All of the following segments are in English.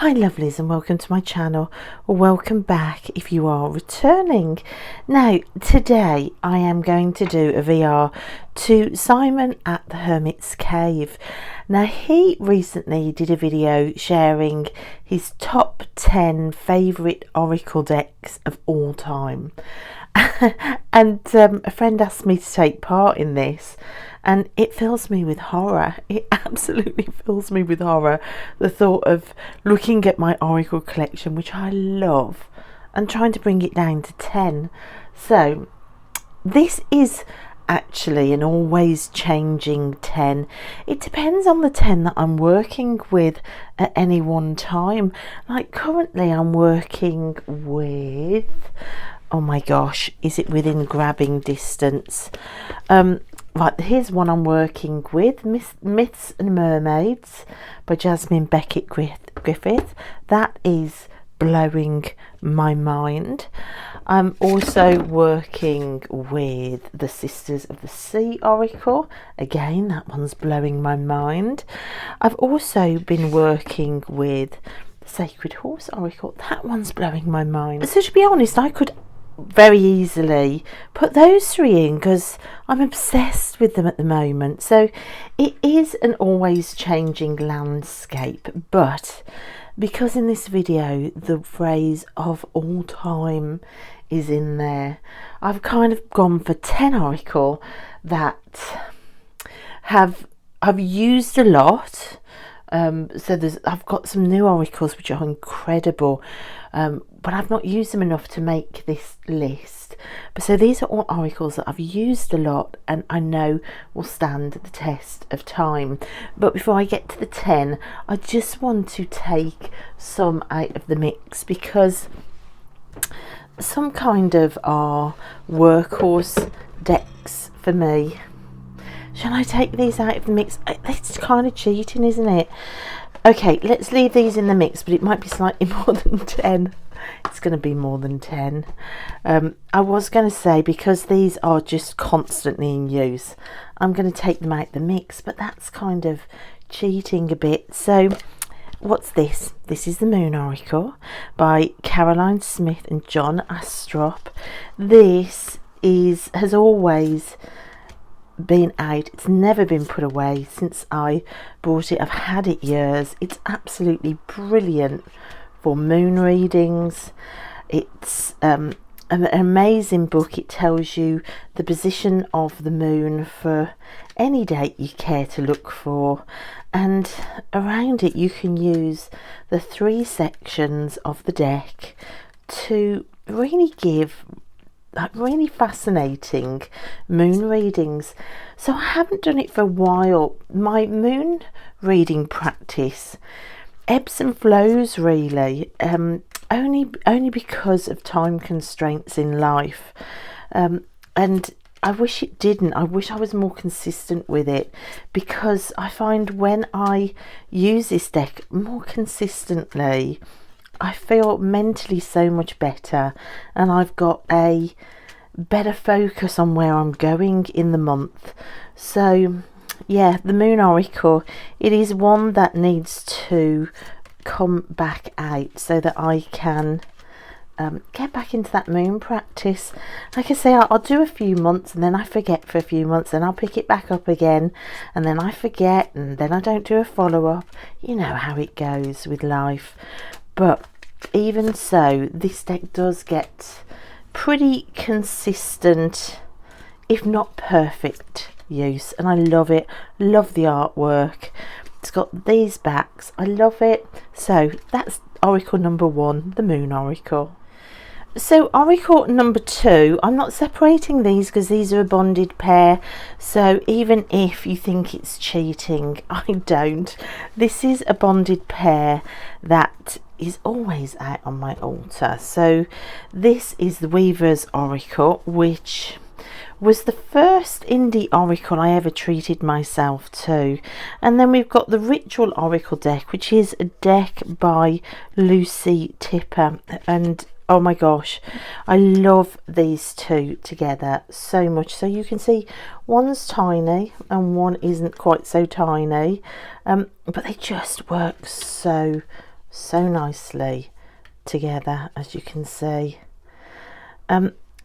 Hi lovelies, and welcome to my channel, or welcome back if you are returning. Now today I am going to do a VR to Simon at the Hermit's Cave. Now he recently did a video sharing his top 10 favourite oracle decks of all time. And a friend asked me to take part in this, and it fills me with horror. It absolutely fills me with horror, the thought of looking at my oracle collection, which I love, and trying to bring it down to 10. So this is actually an always changing 10. It depends on the 10 that I'm working with at any one time. Like currently I'm working with, oh my gosh, is it within grabbing distance? Right, here's one I'm working with, Myths and Mermaids by Jasmine Beckett Griffith. That is blowing my mind. I'm also working with the Sisters of the Sea Oracle. Again, that one's blowing my mind. I've also been working with the Sacred Horse Oracle. That one's blowing my mind. So to be honest, I could very easily put those three in because I'm obsessed with them at the moment. So it is an always changing landscape, but because in this video the phrase of all time is in there, I've kind of gone for 10 oracle that I've used a lot. So I've got some new oracles which are incredible, but I've not used them enough to make this list. But so these are all oracles that I've used a lot and I know will stand the test of time. But before I get to the 10, I just want to take some out of the mix, because some kind of are workhorse decks for me. Shall I take these out of the mix? It's kind of cheating, isn't it? Okay, let's leave these in the mix, but it might be slightly more than 10. It's going to be more than 10. I was going to say, because these are just constantly in use, I'm going to take them out of the mix, but that's kind of cheating a bit. So what's this? This is the Moon Oracle by Caroline Smith and John Astrop. This has always been out. It's never been put away since I bought it. I've had it years. It's absolutely brilliant for moon readings. It's an amazing book. It tells you the position of the moon for any date you care to look for, and around it you can use the 3 sections of the deck to really give really fascinating moon readings. So I haven't done it for a while. My moon reading practice ebbs and flows really, only because of time constraints in life, and I wish it didn't. I wish I was more consistent with it, because I find when I use this deck more consistently, I feel mentally so much better, and I've got a better focus on where I'm going in the month. So yeah, the Moon Oracle, it is one that needs to come back out so that I can get back into that moon practice. Like I say, I'll do a few months and then I forget for a few months, and I'll pick it back up again, and then I forget, and then I don't do a follow-up. You know how it goes with life. But even so, this deck does get pretty consistent, if not perfect, use, and I love it. Love the artwork. It's got these backs. I love it. So that's oracle number 1, the Moon Oracle. So oracle number 2, I'm not separating these because these are a bonded pair, so even if you think it's cheating, I don't. This is a bonded pair that is always out on my altar. So this is the Weaver's Oracle, which was the first indie oracle I ever treated myself to. And then we've got the Ritual Oracle deck, which is a deck by Lucy Tipper, and oh my gosh, I love these two together so much. So you can see one's tiny and one isn't quite so tiny, but they just work so so nicely together, as you can see.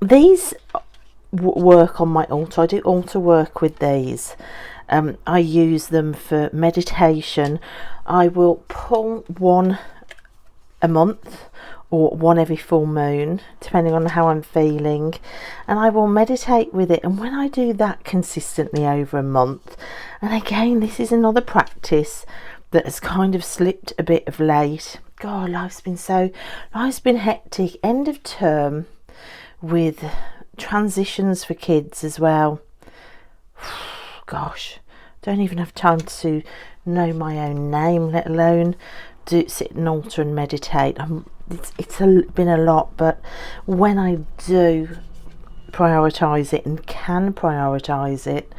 These work on my altar. I do altar work with these. I use them for meditation. I will pull one a month or one every full moon, depending on how I'm feeling, and I will meditate with it. And when I do that consistently over a month, and again, this is another practice that has kind of slipped a bit of late. God, life's been hectic. End of term with transitions for kids as well. Gosh, don't even have time to know my own name, let alone sit at an altar and meditate. It's been a lot, but when I do prioritise it and can prioritise it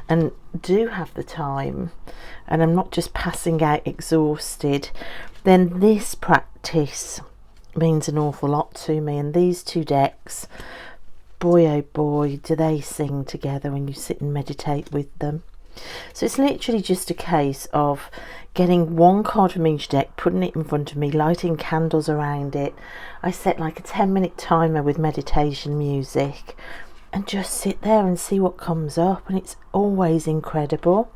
and do have the time, and I'm not just passing out exhausted, then this practice means an awful lot to me. And these two decks, boy oh boy, do they sing together when you sit and meditate with them. So it's literally just a case of getting one card from each deck, putting it in front of me, lighting candles around it. I set like a 10-minute timer with meditation music and just sit there and see what comes up, and it's always incredible.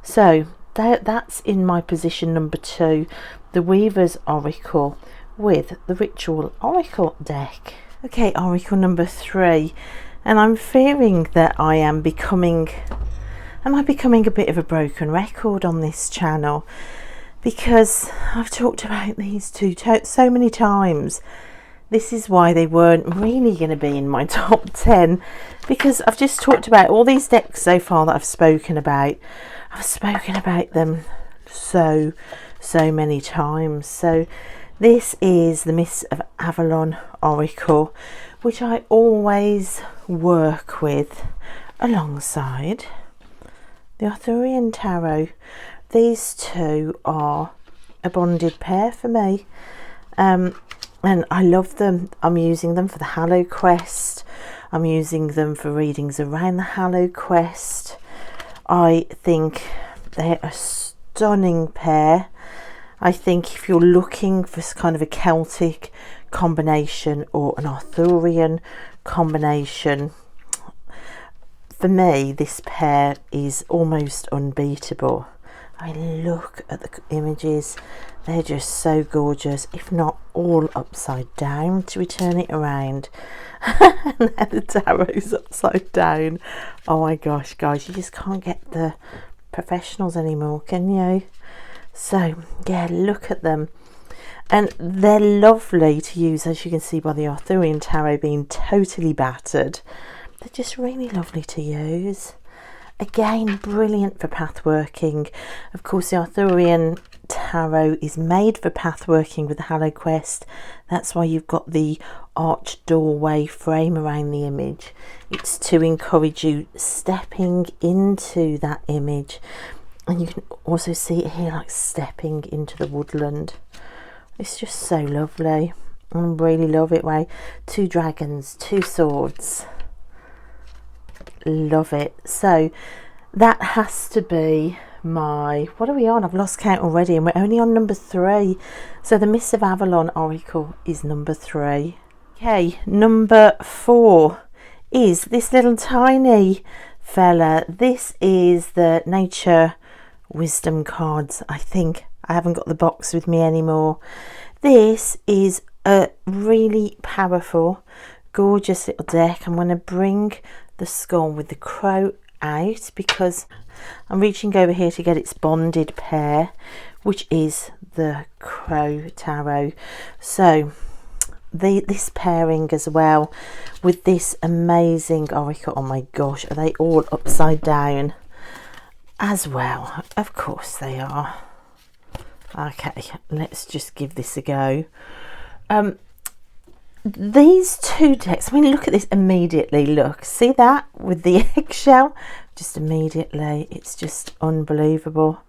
So that's in my position number 2, the Weaver's Oracle with the Ritual Oracle deck. Okay, Oracle number 3, and I'm fearing that am I becoming a bit of a broken record on this channel, because I've talked about these two so many times. This is why they weren't really going to be in my top 10, because I've just talked about all these decks so far that I've spoken about. I've spoken about them so many times. So this is the Mists of Avalon Oracle, which I always work with alongside the Arthurian Tarot. These two are a bonded pair for me, and I love them. I'm using them for the Hallow Quest. I'm using them for readings around the Hallow Quest. I think they're a stunning pair. I think if you're looking for kind of a Celtic combination or an Arthurian combination, for me this pair is almost unbeatable. I mean, look at the images, they're just so gorgeous, if not all upside down to return it around. And then the tarot's upside down. Oh my gosh, guys, you just can't get the professionals anymore, can you? So yeah, look at them, and they're lovely to use, as you can see by the Arthurian Tarot being totally battered. They're just really lovely to use. Again, brilliant for pathworking. Of course, the Arthurian Tarot is made for pathworking with the Hallow Quest. That's why you've got the arched doorway frame around the image. It's to encourage you stepping into that image. And you can also see it here, like stepping into the woodland. It's just so lovely. I really love it. Way 2 dragons, 2 swords. Love it. So that has to be my, what are we on? I've lost count already, and we're only on number 3. So the Mists of Avalon Oracle is number 3. Okay, number 4 is this little tiny fella. This is the Nature Wisdom cards. I think I haven't got the box with me anymore. This is a really powerful, gorgeous little deck. I'm going to bring the skull with the crow out because I'm reaching over here to get its bonded pair, which is the Crow Tarot. So this pairing as well with this amazing oracle. Oh my gosh, are they all upside down as well? Of course they are. Okay, let's just give this a go. These 2 decks, I mean, look at this immediately. Look, see that with the eggshell? Just immediately, it's just unbelievable.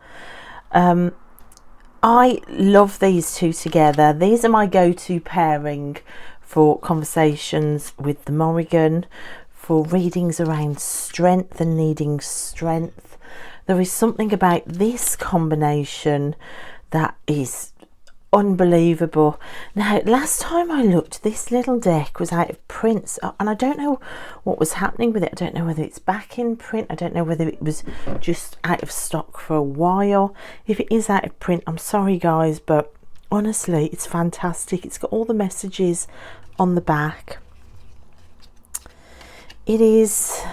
I love these 2 together. These are my go-to pairing for conversations with the Morrigan, for readings around strength and needing strength. There is something about this combination that is unbelievable. Now, last time I looked, this little deck was out of print, and I don't know what was happening with it. I don't know whether it's back in print. I don't know whether it was just out of stock for a while. If it is out of print, I'm sorry guys, but honestly, it's fantastic. It's got all the messages on the back. It is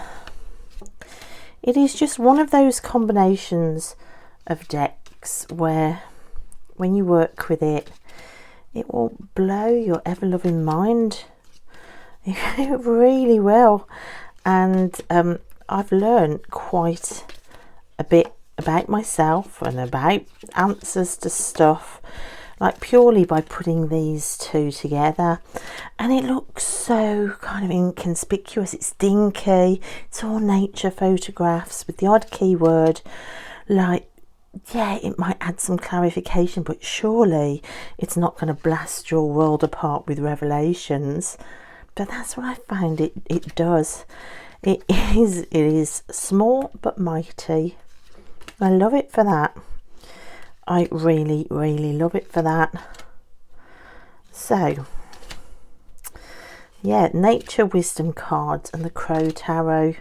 just one of those combinations of decks where when you work with it, it will blow your ever-loving mind. It really will. And I've learned quite a bit about myself and about answers to stuff, like purely by putting these two together. And it looks so kind of inconspicuous. It's dinky. It's all nature photographs with the odd keyword. Like, yeah, it might add some clarification, but surely it's not going to blast your world apart with revelations. But that's what I find it does. It is small but mighty. I love it for that. I really, really love it for that. So, yeah, Nature Wisdom cards and the Crow Tarot.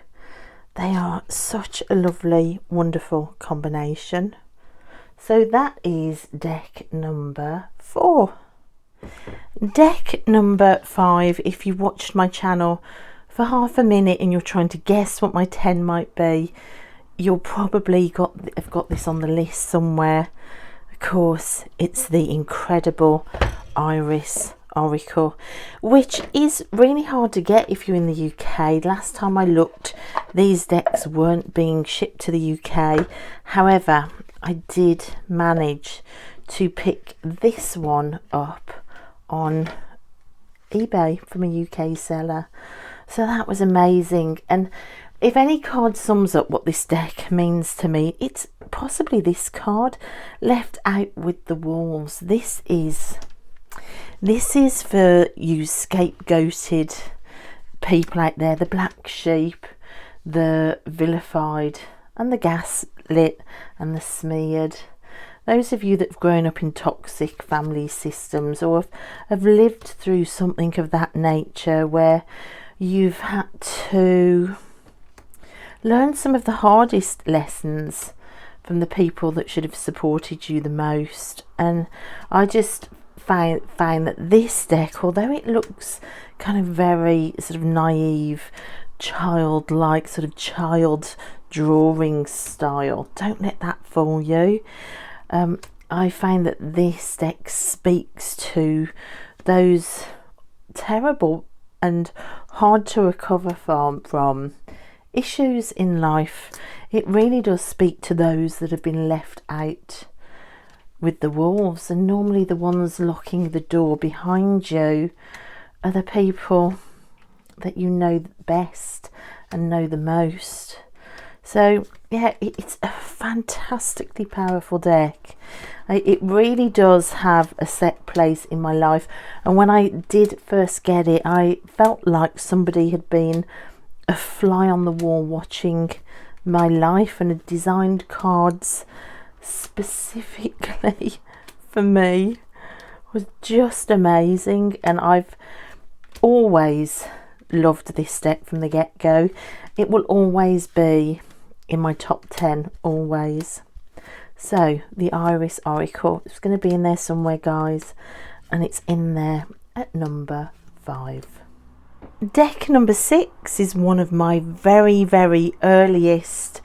They are such a lovely, wonderful combination. So that is deck number 4. Deck number 5, if you watched my channel for half a minute and you're trying to guess what my 10 might be, you'll probably have got this on the list somewhere. Of course, it's the incredible Iris Oracle, which is really hard to get if you're in the UK. Last time I looked, these decks weren't being shipped to the UK. However, I did manage to pick this one up on eBay from a UK seller, so that was amazing. And if any card sums up what this deck means to me, it's possibly this card, Left Out with the Wolves. This is for you scapegoated people out there, the black sheep, the vilified, and the gaslit, and the smeared. Those of you that have grown up in toxic family systems, or have lived through something of that nature, where you've had to learn some of the hardest lessons from the people that should have supported you the most. And I just find that this deck, although it looks kind of very sort of naive, childlike, sort of child drawing style, don't let that fool you. I find that this deck speaks to those terrible and hard to recover from issues in life. It really does speak to those that have been left out with the wolves, and normally the ones locking the door behind you are the people that you know best and know the most. So yeah, it's a fantastically powerful deck. It really does have a set place in my life, and when I did first get it, I felt like somebody had been a fly on the wall watching my life and had designed cards specifically for me. It was just amazing, and I've always loved this deck from the get-go. It will always be in my top 10, always. So the Iris Oracle, it's going to be in there somewhere, guys, and it's in there at number 5. Deck number 6 is one of my very, very earliest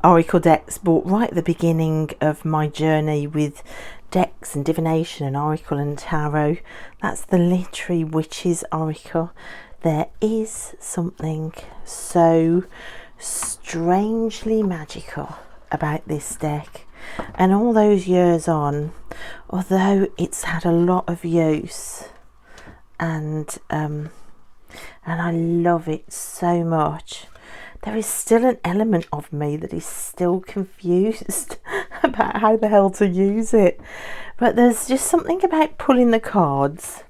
Oracle decks, bought right at the beginning of my journey with decks and divination and Oracle and Tarot. That's the Literary Witches Oracle. There is something so strangely magical about this deck, and all those years on, although it's had a lot of use, and I love it so much, there is still an element of me that is still confused about how the hell to use it. But there's just something about pulling the cards.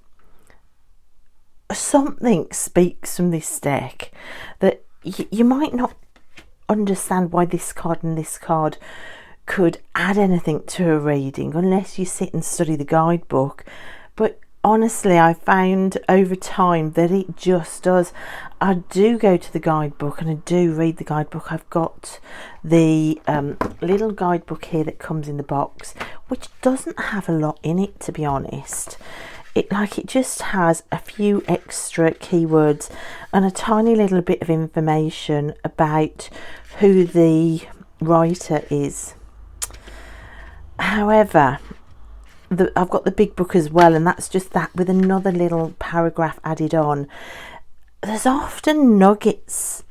Something speaks from this deck that you might not understand why this card and this card could add anything to a reading unless you sit and study the guidebook. But honestly, I found over time that it just does. I do go to the guidebook and I do read the guidebook. I've got the little guidebook here that comes in the box, which doesn't have a lot in it, to be honest. It just has a few extra keywords and a tiny little bit of information about who the writer is. However, I've got the big book as well, and that's just that with another little paragraph added on. There's often nuggets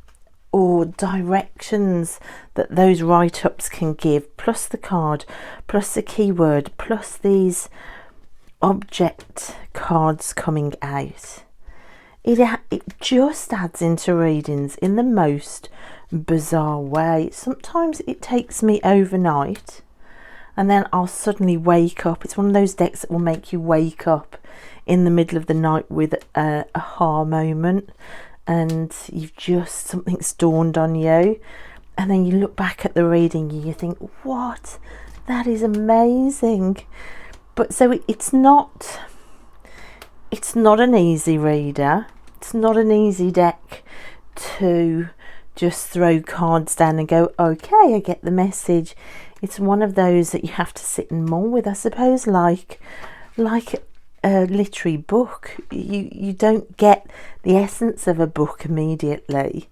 or directions that those write-ups can give, plus the card, plus the keyword, plus these object cards coming out. It just adds into readings in the most bizarre way. Sometimes it takes me overnight and then I'll suddenly wake up. It's one of those decks that will make you wake up in the middle of the night with a aha moment, and something's dawned on you, and then you look back at the reading and you think, what? That is amazing. But so it's not an easy reader. It's not an easy deck to just throw cards down and go, okay, I get the message. It's one of those that you have to sit and mull with, I suppose, like a literary book. You don't get the essence of a book immediately.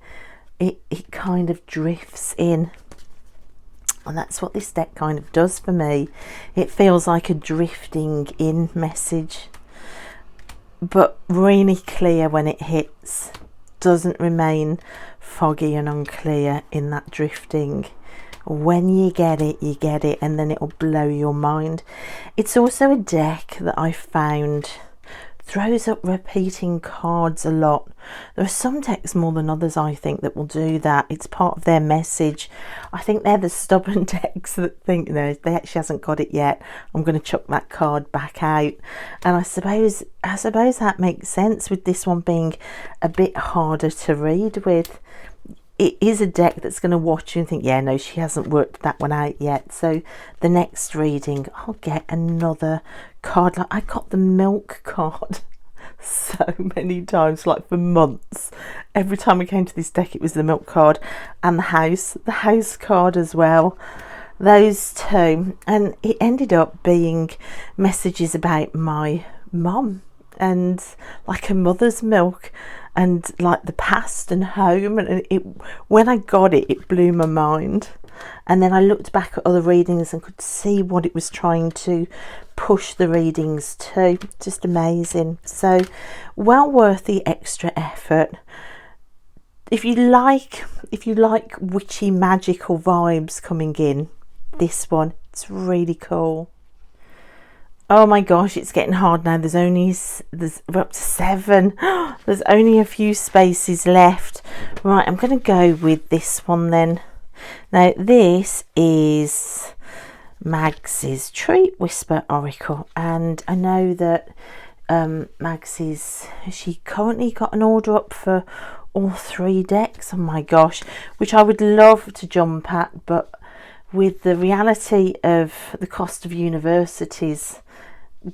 It kind of drifts in. And that's what this deck kind of does for me. It feels like a drifting in message, but really clear when it hits. Doesn't remain foggy and unclear in that drifting. When you get it, and then it'll blow your mind. It's also a deck that I found throws up repeating cards a lot. There are some decks more than others, I think, that will do that. It's part of their message. I think they're the stubborn decks that think, no, they actually hasn't got it yet, I'm going to chuck that card back out. And I suppose that makes sense with this one being a bit harder to read with. It is a deck that's going to watch you and think, yeah, no, she hasn't worked that one out yet. So the next reading, I'll get another card. Like I got the milk card so many times, like for months. Every time we came to this deck, it was the milk card and the house card as well. Those two. And it ended up being messages about my mum and like a mother's milk and like the past and home, and when I got it, it blew my mind. And then I looked back at other readings and could see what it was trying to push the readings to. Just amazing. So well worth the extra effort. If you like witchy magical vibes coming in, this one, it's really cool. Oh my gosh, it's getting hard now. We're up to 7. There's only a few spaces left. Right, I'm going to go with this one then. Now, this is Mags's Tree Whisper Oracle. And I know that she currently got an order up for all 3 decks. Oh my gosh, which I would love to jump at. But with the reality of the cost of universities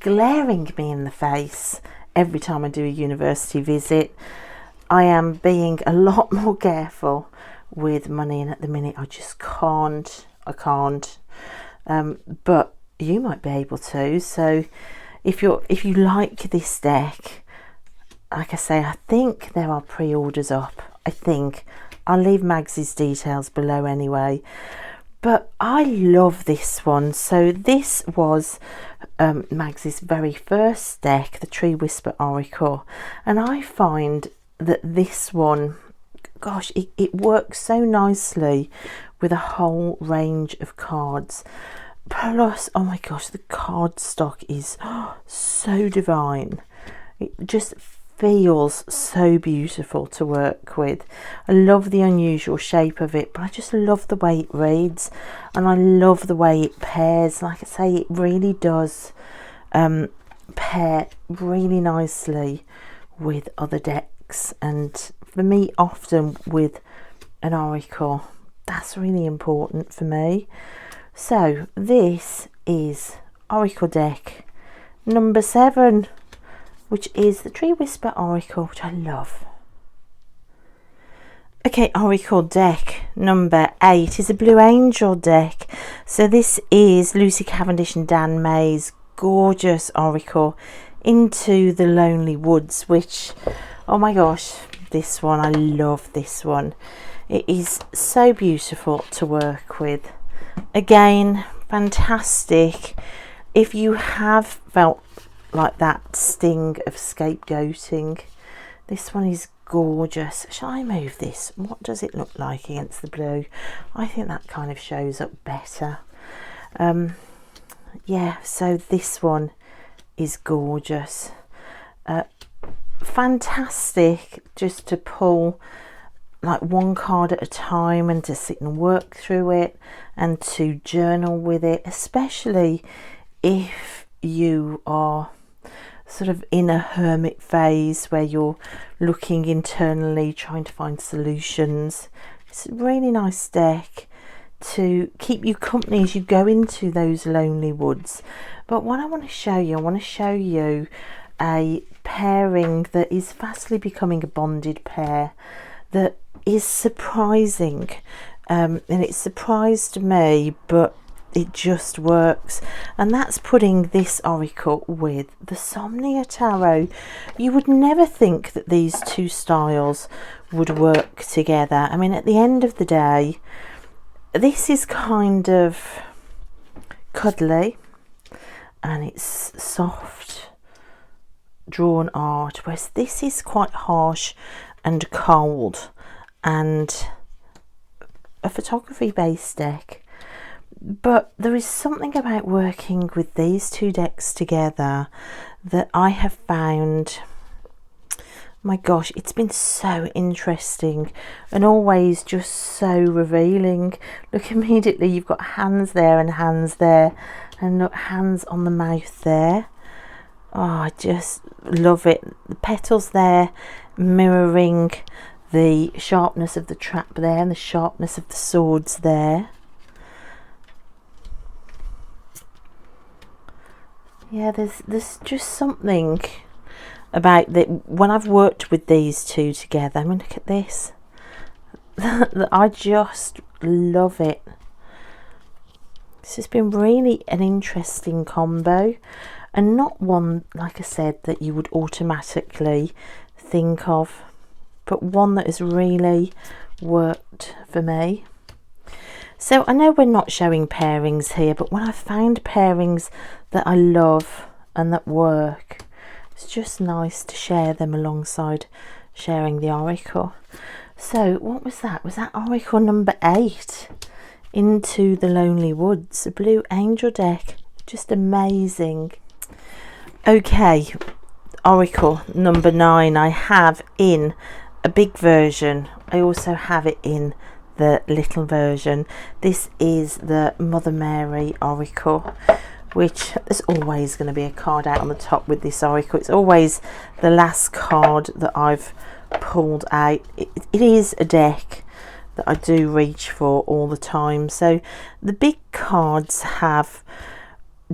glaring me in the face every time I do a university visit, I am being a lot more careful with money, and at the minute I just can't. But you might be able to. So if you like this deck, like I say, I think there are pre-orders up. I think I'll leave Mags's details below anyway. But I love this one. So this was Mags's very first deck, the Tree Whisper Oracle. And I find that this one, gosh, it works so nicely with a whole range of cards. Plus, oh my gosh, the card stock is so divine. It just feels so beautiful to work with. I love the unusual shape of it, but I just love the way it reads, and I love the way it pairs. Like I say, it really does pair really nicely with other decks, and for me, often with an oracle, that's really important for me. So this is Oracle deck number 7, which is the Tree Whisper Oracle, which I love. Okay, Oracle deck number 8 is a Blue Angel deck. So this is Lucy Cavendish and Dan May's gorgeous Oracle, Into the Lonely Woods, which, oh my gosh, this one, I love this one. It is so beautiful to work with. Again, fantastic if you have felt like that sting of scapegoating. This one is gorgeous. Shall I move this? What does it look like against the blue? I think that kind of shows up better. Yeah, so this one is gorgeous. Fantastic just to pull like one card at a time and to sit and work through it and to journal with it, especially if you are sort of in a hermit phase where you're looking internally, trying to find solutions. It's a really nice deck to keep you company as you go into those lonely woods. But what I want to show you, a pairing that is fastly becoming a bonded pair that is surprising, and it surprised me, but it just works, and that's putting this oracle with the Somnia Tarot. You would never think that these two styles would work together. I mean, at the end of the day, this is kind of cuddly and it's soft drawn art, whereas this is quite harsh and cold and a photography based deck. But there is something about working with these two decks together that I have found, my gosh, it's been so interesting and always just so revealing. Look, immediately you've got hands there and hands there, and look, hands on the mouth there. Oh, I just love it. The petals there mirroring the sharpness of the trap there and the sharpness of the swords there. Yeah, there's just something about that when I've worked with these two together. I mean, look at this. I just love it. This has been really an interesting combo, and not one, like I said, that you would automatically think of, but one that has really worked for me. So I know we're not showing pairings here, but when I've found pairings that I love and that work, it's just nice to share them alongside sharing the oracle. So what was that? Was that oracle number 8, Into the Lonely Woods, a Blue Angel deck? Just amazing. Okay, oracle number 9 I have in a big version. I also have it in the little version. This is the Mother Mary oracle, which there's always going to be a card out on the top with this oracle. It's always the last card that I've pulled out. It is a deck that I do reach for all the time. So the big cards have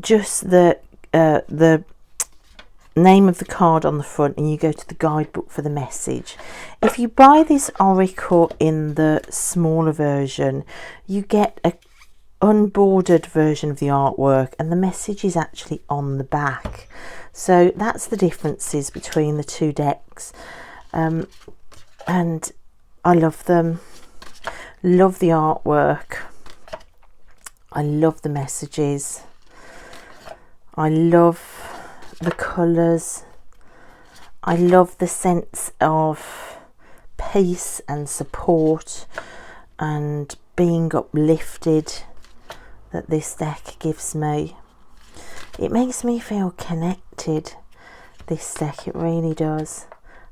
just the name of the card on the front, and you go to the guidebook for the message. If you buy this oracle in the smaller version, you get a unbordered version of the artwork, and the message is actually on the back. So that's the differences between the two decks, and I love them. Love the artwork. I love the messages. I love the colours. I love the sense of peace and support and being uplifted that this deck gives me. It makes me feel connected, this deck, it really does.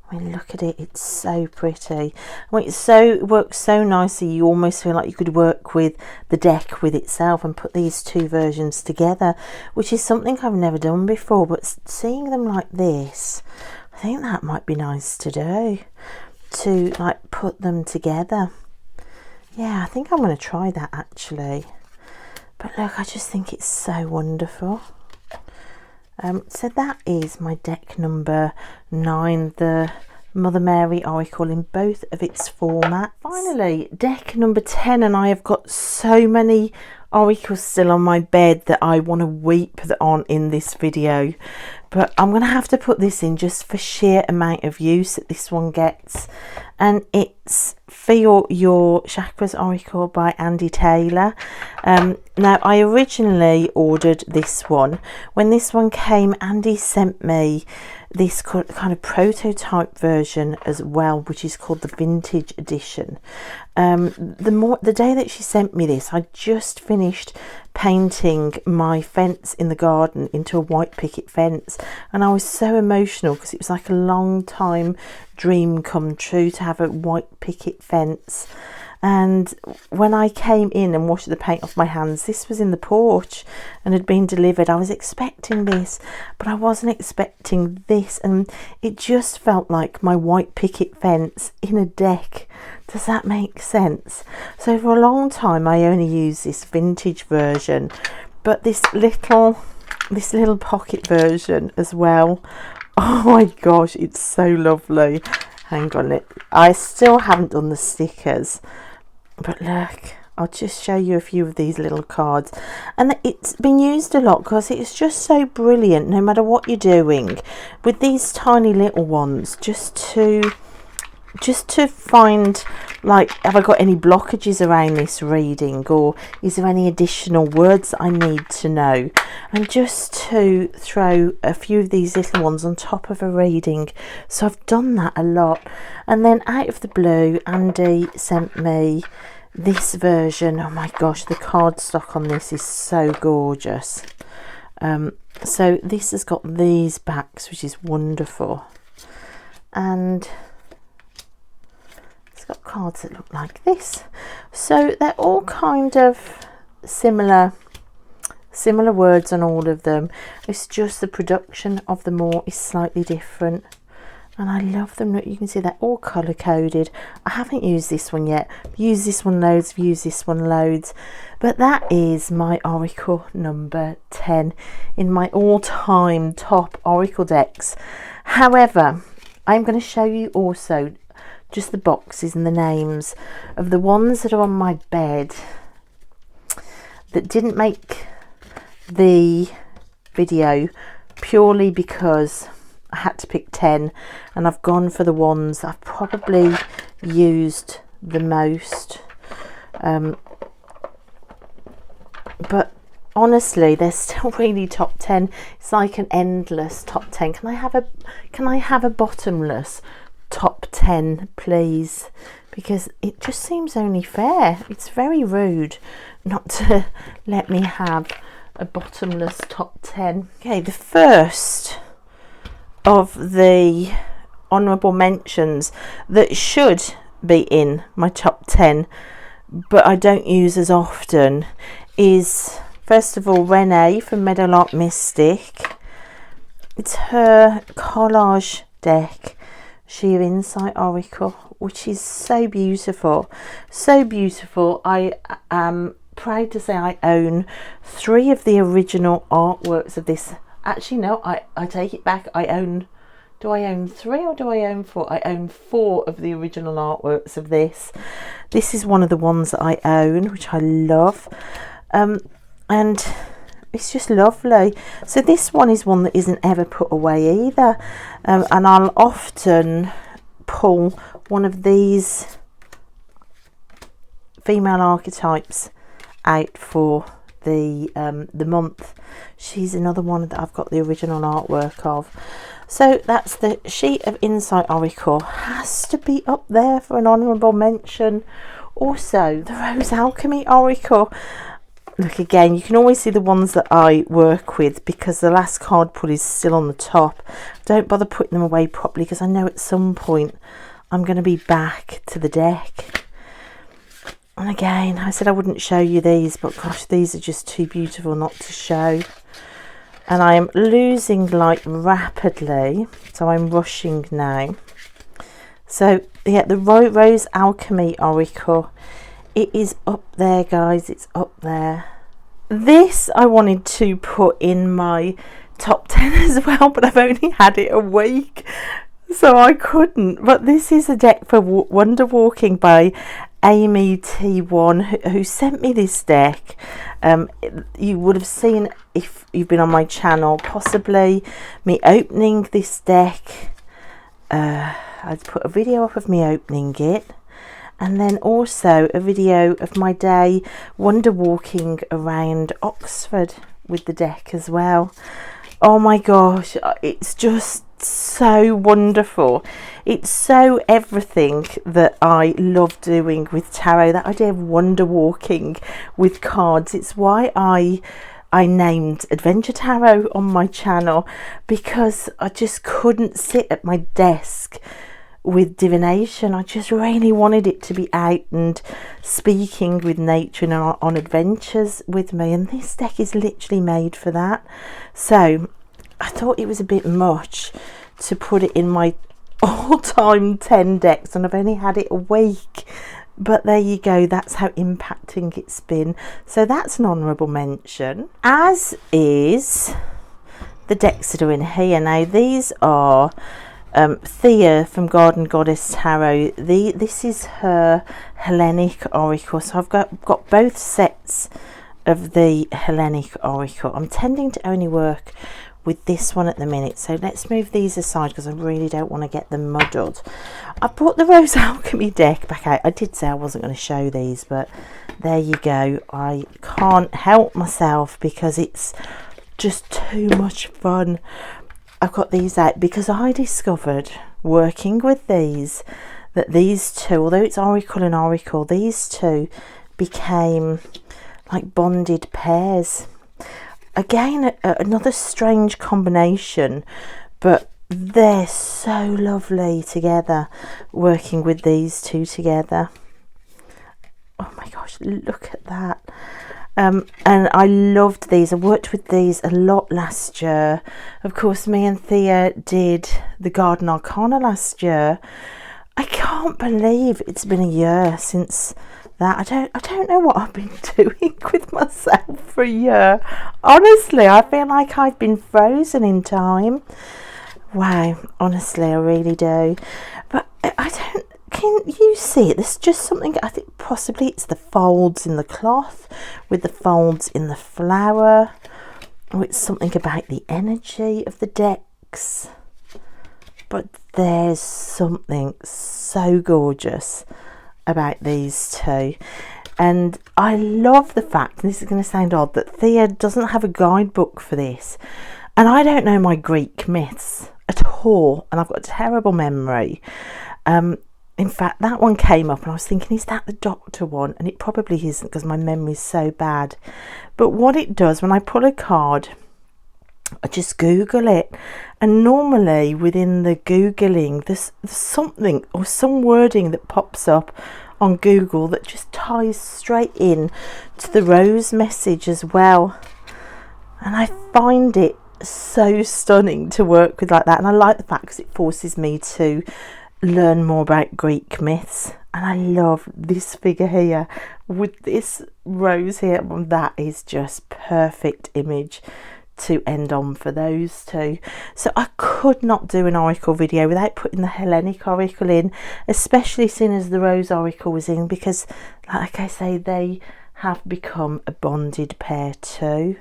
I mean, look at it, it's so pretty. I mean, it works so nicely, you almost feel like you could work with the deck with itself and put these two versions together, which is something I've never done before, but seeing them like this, I think that might be nice to do, to like put them together. Yeah, I think I'm going to try that actually. But look, I just think it's so wonderful. So that is my deck number 9, the Mother Mary Oracle in both of its formats. Finally, deck number 10, and I have got so many oracles still on my bed that I want to weep on in this video. But I'm going to have to put this in just for sheer amount of use that this one gets. And it's Feel Your Chakras Oracle by Andy Taylor. Now, I originally ordered this one. When this one came, Andy sent me this kind of prototype version as well, which is called the Vintage Edition. The day that she sent me this, I just finished painting my fence in the garden into a white picket fence, and I was so emotional because it was like a long time dream come true to have a white picket fence. And when I came in and washed the paint off my hands, this was in the porch and had been delivered. I was expecting this, but I wasn't expecting this, and it just felt like my white picket fence in a deck. Does that make sense? So for a long time I only used this vintage version, but this little pocket version as well, oh my gosh, it's so lovely. Hang on, I still haven't done the stickers, but look, I'll just show you a few of these little cards. And it's been used a lot because it's just so brilliant no matter what you're doing with these tiny little ones, just to find, like, have I got any blockages around this reading, or is there any additional words that I need to know, and just to throw a few of these little ones on top of a reading. So I've done that a lot. And then out of the blue, Andy sent me this version. Oh my gosh, the cardstock on this is so gorgeous. So this has got these backs, which is wonderful, and it's got cards that look like this. So they're all kind of similar words on all of them. It's just the production of them all is slightly different, and I love them. You can see they're all color coded. I haven't used this one yet. I've used this one loads, I've used this one loads, but that is my oracle number 10 in my all-time top oracle decks. However, I'm going to show you also just the boxes and the names of the ones that are on my bed that didn't make the video, purely because I had to pick 10, and I've gone for the ones that I've probably used the most. But honestly, they're still really top 10. It's like an endless top 10. Can I have a bottomless top 10, please? Because it just seems only fair. It's very rude not to let me have a bottomless top 10. Okay, the first of the honourable mentions that should be in my top 10 but I don't use as often is, first of all, Renee from Meadowlark Mystic. It's her collage deck, Sheer Insight Oracle, which is so beautiful, so beautiful. I am proud to say I own 3 of the original artworks of this. Actually, no, I take it back. Do I own 3 or do I own 4? I own 4 of the original artworks of this. This is one of the ones that I own, which I love. And it's just lovely. So this one is one that isn't ever put away either. And I'll often pull one of these female archetypes out for the month. She's another one that I've got the original artwork of. So that's the Sheet of Insight Oracle. Has to be up there for an honourable mention. Also, the Rose Alchemy Oracle. Look, again, you can always see the ones that I work with because the last card pull is still on the top. Don't bother putting them away properly because I know at some point I'm going to be back to the deck. And again, I said I wouldn't show you these, but gosh, these are just too beautiful not to show. And I am losing light rapidly, so I'm rushing now. So yeah, the Rose Alchemy Oracle, it is up there, guys. It's up there. this I wanted to put in my top 10 as well, but I've only had it a week, so I couldn't. But this is a deck for Wonder Walking by Amy T1, who sent me this deck. You would have seen, if you've been on my channel, possibly me opening this deck. I'd put a video up of me opening it, and then also a video of my day wonder walking around Oxford with the deck as well. Oh my gosh, it's just so wonderful. It's so everything that I love doing with tarot, that idea of wonder walking with cards. It's why I named Adventure Tarot on my channel, because I just couldn't sit at my desk with divination. I just really wanted it to be out and speaking with nature and on adventures with me, and this deck is literally made for that. So I thought it was a bit much to put it in my all-time 10 decks, and I've only had it a week, but there you go, that's how impacting it's been. So that's an honourable mention, as is the decks that are in here. Now these are Thea from Garden Goddess Tarot. This is her Hellenic Oracle, so I've got both sets of the Hellenic Oracle. I'm tending to only work with this one at the minute, so let's move these aside because I really don't want to get them muddled. I brought the Rose Alchemy deck back out. I did say I wasn't going to show these, but there you go. I can't help myself because it's just too much fun. I've got these out because I discovered working with these that these two, although it's Oracle and Oracle, these two became like bonded pairs. Again, another strange combination, but they're so lovely together, working with these two together. Oh my gosh, look at that. And I loved these. I worked with these a lot last year. Of course, me and Thea did the Garden Arcana last year. I can't believe it's been a year since that. I don't know what I've been doing with myself for a year. Honestly, I feel like I've been frozen in time. Wow, honestly, I really do. But I don't, can you see it? There's just something, I think possibly it's the folds in the cloth with the folds in the flower. Or it's something about the energy of the decks. But there's something so gorgeous about these two, and I love the fact, and this is going to sound odd, that Thea doesn't have a guidebook for this, and I don't know my Greek myths at all, and I've got a terrible memory. In fact, that one came up and I was thinking, is that the Doctor one? And it probably isn't because my memory is so bad. But what it does, when I pull a card, I just Google it, and normally within the Googling there's something or some wording that pops up on Google that just ties straight in to the rose message as well, and I find it so stunning to work with like that. And I like the fact because it forces me to learn more about Greek myths, and I love this figure here with this rose here. That is just perfect image to end on for those two. So I could not do an Oracle video without putting the Hellenic Oracle in, especially seeing as the Rose Oracle was in, because like I say, they have become a bonded pair too.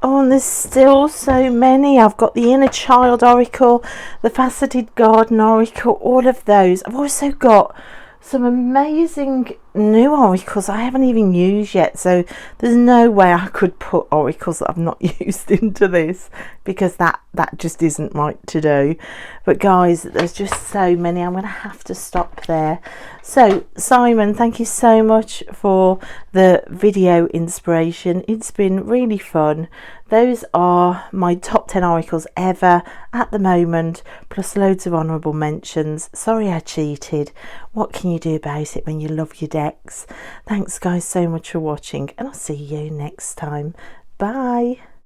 Oh, and there's still so many. I've got the Inner Child Oracle, the Faceted Garden Oracle, all of those. I've also got some amazing new oracles I haven't even used yet, so there's no way I could put oracles that I've not used into this, because that just isn't right to do. But guys, there's just so many. I'm going to have to stop there. So Simon, thank you so much for the video inspiration. It's been really fun. Those are my top 10 oracles ever at the moment, plus loads of honourable mentions. Sorry I cheated. What can you do about it when you love your decks? Thanks guys so much for watching, and I'll see you next time. Bye.